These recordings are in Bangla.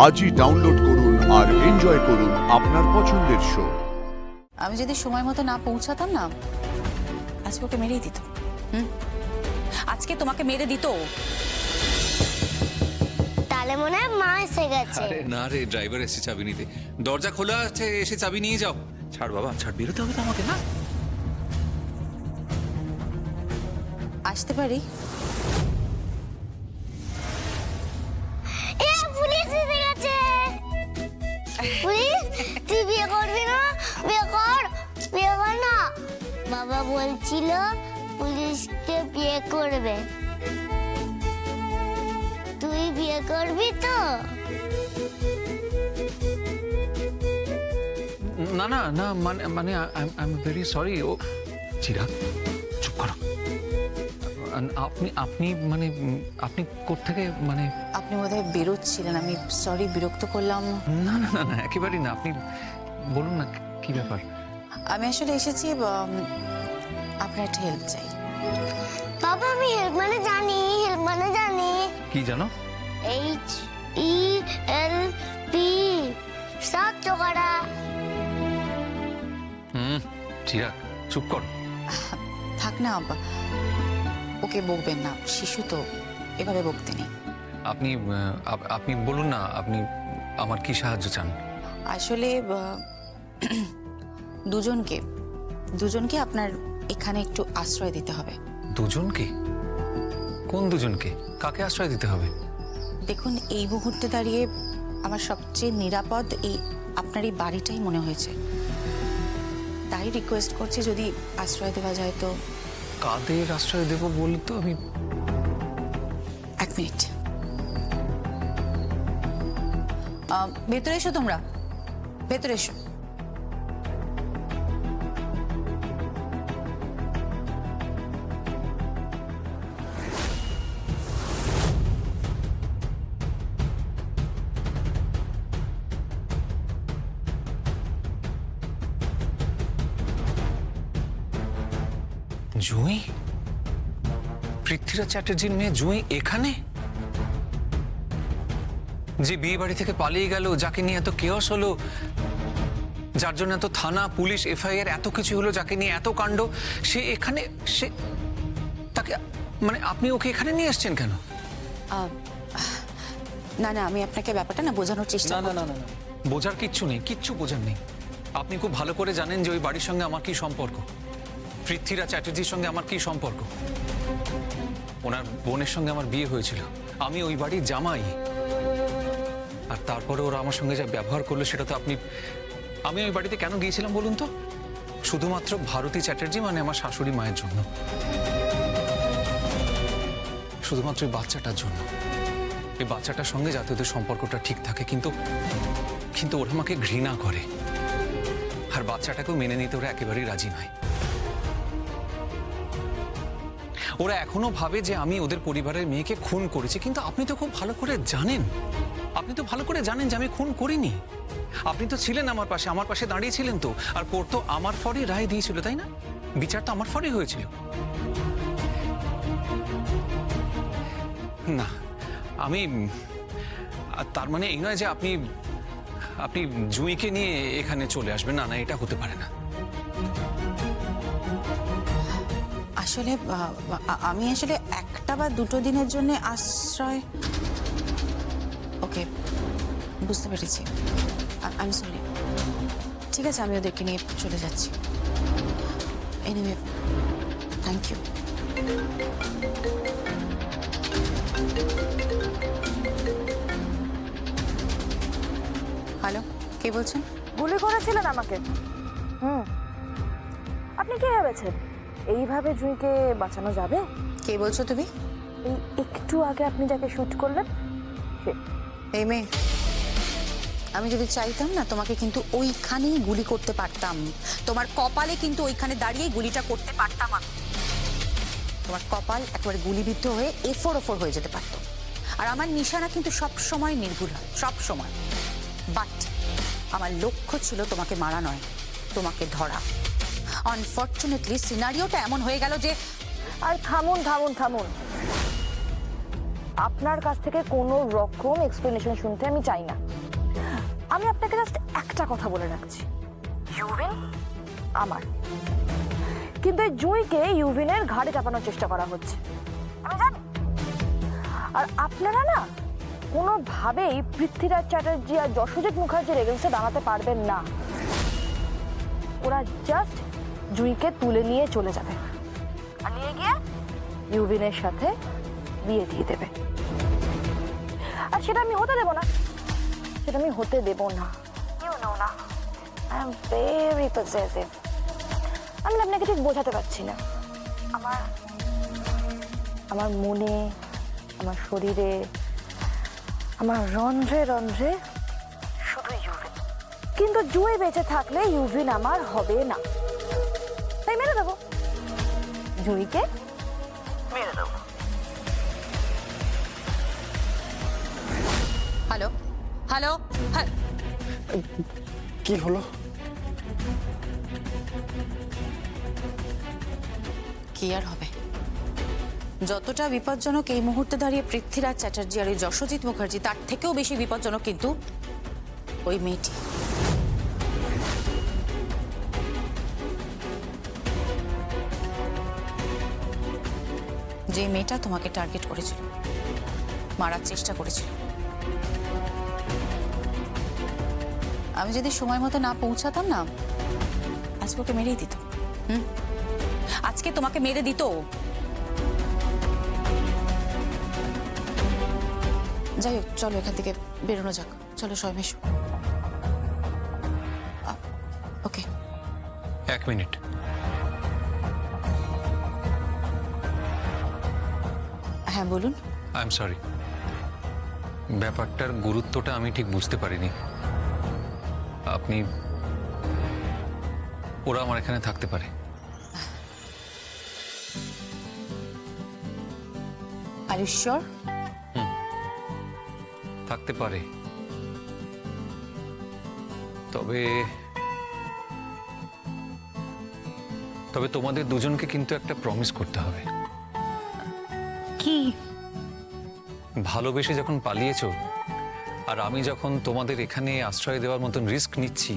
আজই ডাউনলোড করুন আর এনজয় করুন আপনার পছন্দের শো। আমি যদি সময় মতো না পৌঁছাতাম না, আজকে ওকে মেরেই দিত। আজকে তোমাকে মেরে দিত। তাহলে মনে হয় মা এসে গেছে। আরে না রে, ড্রাইভার এসে চাবি নিতে। দরজা খোলা আছে, এসে চাবি নিয়ে যাও। ছাড় বাবা, ছাড়, বেরোতে হবে তো আমাকে না। আসতে পারি? এ পুলিশ এসে গেছে। পুলিশ, তুই বিয়ে করবি না? বিয়ে কর না। বাবা বলছিল পুলিশকে বিয়ে করবে। তুই বিয়ে করবি তো? না না না, মানে আই এম ভেরি সরি। ও চিরাগ, চুপ করো। আপনি মানে আপনি কোত্থেকে মানে? আপনি বোধহয় বেরোচ্ছিলেন, আমি সরি বিরক্ত করলাম। না না না না, একেবারেই না। আপনি বলুন না কি ব্যাপার। আমি আসলে এসেছি, আপনার একটা হেল্প চাই। বাবা আমি হেল্প মানে জানি। কি জানো? HELP, সাহায্য করা। চিরাগ, চুপ কর। থাক না, ওকে বকবেন না, শিশু তো, এভাবে বকতে নেই। আপনি বলুন না, আপনি আমার কি সাহায্য চান? আসলে দুজনকে আপনার এখানে একটু আশ্রয় দিতে হবে। দুজনকে? কোন দুজনকে? কাকে আশ্রয় দিতে হবে? দেখুন, এই মুহূর্তে দাঁড়িয়ে আমার সবচেয়ে নিরাপদ আপনার এই বাড়িটাই মনে হয়েছে। তাই রিকোয়েস্ট করছি, যদি আশ্রয় দেওয়া যায় তো। কাদের আশ্রয় দেব বলে তো আমি। এক মিনিট, ভেতরে এসো, তোমরা ভেতরে এসো। জুঁই? পৃথ্বীরাজ চ্যাটার্জির মেয়ে জুঁই এখানে? যে বিয়ে বাড়ি থেকে পালিয়ে গেল, যাকে নিয়ে এত কেওস হলো, যার জন্য এত থানা, পুলিশ, FIR এত কিছু হলো, যাকে নিয়ে এত কাণ্ড, সে এখানে? তাকে মানে আপনি ওকে এখানে নিয়ে এসেছেন কেন? না না, আমি আপনাকে ব্যাপারটা না বোঝানোর চেষ্টা না না না না, বোঝার কিচ্ছু নেই, কিচ্ছু বোঝার নেই। আপনি খুব ভালো করে জানেন যে ওই বাড়ির সঙ্গে আমার কি সম্পর্ক, পৃথ্বীরাজ চ্যাটার্জির সঙ্গে আমার কি সম্পর্ক। ওনার বোনের সঙ্গে আমার বিয়ে হয়েছিল, আমি ওই বাড়ির জামাই। আর তারপরে ওরা আমার সঙ্গে যা ব্যবহার করলো সেটা তো আমি ওই বাড়িতে কেন গিয়েছিলাম বলুন তো? শুধুমাত্র ভারতী চ্যাটার্জি মানে আমার শাশুড়ি মায়ের জন্য, শুধুমাত্র এই বাচ্চাটার জন্য। এই বাচ্চাটার সঙ্গে যাতে ওদের সম্পর্কটা ঠিক থাকে, কিন্তু ওরা আমাকে ঘৃণা করে, আর বাচ্চাটাকেও মেনে নিতে ওরা একেবারেই রাজি নয়। ওরা এখনো ভাবে যে আমি ওদের পরিবারের মেয়েকে খুন করেছি, কিন্তু আপনি তো খুব ভালো করে জানেন, যে আমি খুন করিনি। আপনি তো ছিলেন আমার পাশে দাঁড়িয়ে ছিলেন তো, আর কোর্ট তো আমার ফরই রায় দিয়েছিল, তাই না? বিচার তো আমার ফরই হয়েছিল। না, আমি তার মানে এই নয় যে আপনি জুঁইকে নিয়ে এখানে চলে আসবেন। না না, এটা হতে পারে না। আসলে আমি আসলে একটা বা দুটো দিনের জন্য আশ্রয়। ওকে, বুঝতে পেরেছি, আই এম সরি। ঠিক আছে, আমি ওদেরকে নিয়ে চলে যাচ্ছি। Anyway, thank you. হ্যালো, কে বলছেন? গুলি করেছিলেন আমাকে। আপনি কি ভেবেছেন এইভাবে জুঁইকে বাঁচানো যাবে? কে বলছো তুমি? এই একটু আগে আপনি যাকে শুট করলেন সে। এই মেয়ে, আমি যদি চাইতাম না, তোমাকে কিন্তু ওইখানেই গুলি করতে পারতাম। তোমার কপালে কিন্তু ওইখানে দাঁড়িয়ে গুলিটা করতে পারতাম আমি। তোমার কপাল একেবারে গুলিবিদ্ধ হয়ে এফোর হয়ে যেতে পারত। আর আমার নিশানা কিন্তু সব সময় নির্ভুল হয়, সব সময়। বাট আমার লক্ষ্য ছিল তোমাকে মারা নয়, তোমাকে ধরা। আনফর্চুনেটলি সিনারিওটা এমন হয়ে গেল যে। আর থামুন থামুন থামুন, আপনার কাছ থেকে কোনো রকম এক্সপ্লেনেশন শুনতে আমি চাই না। আমি আপনাকে জাস্ট একটা কথা বলে রাখছি, ইউভিন আমার, কিন্তু এই জুঁইকে ইউভিনের ঘাড়ে চাপানোর চেষ্টা করা হচ্ছে, আমি জানি। আর আপনারা না কোনোভাবেই পৃথ্বীরাজ চ্যাটার্জি আর যশোজিৎ মুখার্জির এগেন্সে দাঁড়াতে পারবেন না। ওরা জাস্ট জুঁইকে তুলে নিয়ে চলে যাবে আর নিয়ে গিয়ে ইউভিনের সাথে বিয়ে দিয়ে দেবে। আর সেটা আমি হতে দেব না, সেটা আমি হতে দেব না। ইউ নো না, আই এম ভেরি পজেসিভ। আমি আপনাকে ঠিক বোঝাতে পারছি না। আমার মনে, আমার শরীরে, আমার রন্ধ্রে রন্ধ্রে শুধু ইউভিন। কিন্তু জুঁই বেঁচে থাকলে ইউভিন আমার হবে না, তাই মেরে দেবো জুঁইকে, মেরে দেবো। হ্যালো হ্যালো, হ্যাঁ কি হলো? কি আর হবে? যতটা বিপজ্জনক এই মুহূর্তে দাঁড়িয়ে পৃথ্বীরাজ চ্যাটার্জি আর এই যশোজিৎ মুখার্জি, তার থেকেও বেশি বিপজ্জনক কিন্তু ওই মেয়েটি। যে মেয়েটা তোমাকে টার্গেট করেছিল, মারার চেষ্টা করেছিল। আমি যদি সময় মতো না পৌঁছাতাম না, আজকে ওকে মেরেই দিত। আজকে তোমাকে মেরে দিত। যাই হোক, চলো এখান থেকে বেরোনো যাক। চলো সৈমেশ। ওকে, 1 মিনিট। হ্যাঁ বলুন। আই এম সরি, ব্যাপারটার গুরুত্বটা আমি ঠিক বুঝতে পারিনি। ওরা আমার এখানে থাকতে পারে। Are you sure? থাকতে পারে, তবে তোমাদের দুজনকে কিন্তু একটা প্রমিস করতে হবে। কি? ভালোবেসে যখন পালিয়েছো, আর আমি যখন তোমাদের এখানে আশ্রয় দেওয়ার মতন রিস্ক নিচ্ছি,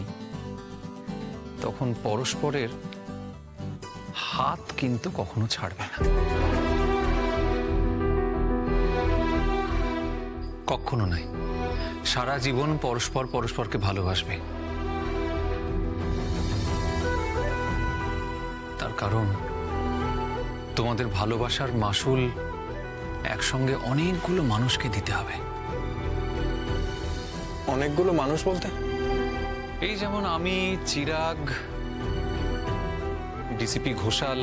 তখন পরস্পরের হাত কিন্তু কখনো ছাড়বে না, কখনো নাই। সারা জীবন পরস্পর পরস্পরকে ভালোবাসবে। তার কারণ তোমাদের ভালোবাসার মাসুল একসঙ্গে অনেকগুলো মানুষকে দিতে হবে। অনেকগুলো মানুষ বলতে? এই যেমন আমি, চিরাগ, ডিসিপি ঘোষাল,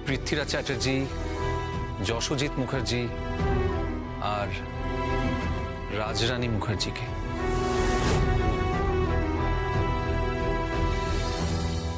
পৃথ্বীরাজ চ্যাটার্জি, যশোজিৎ মুখার্জি আর রাজরানী মুখার্জিকে।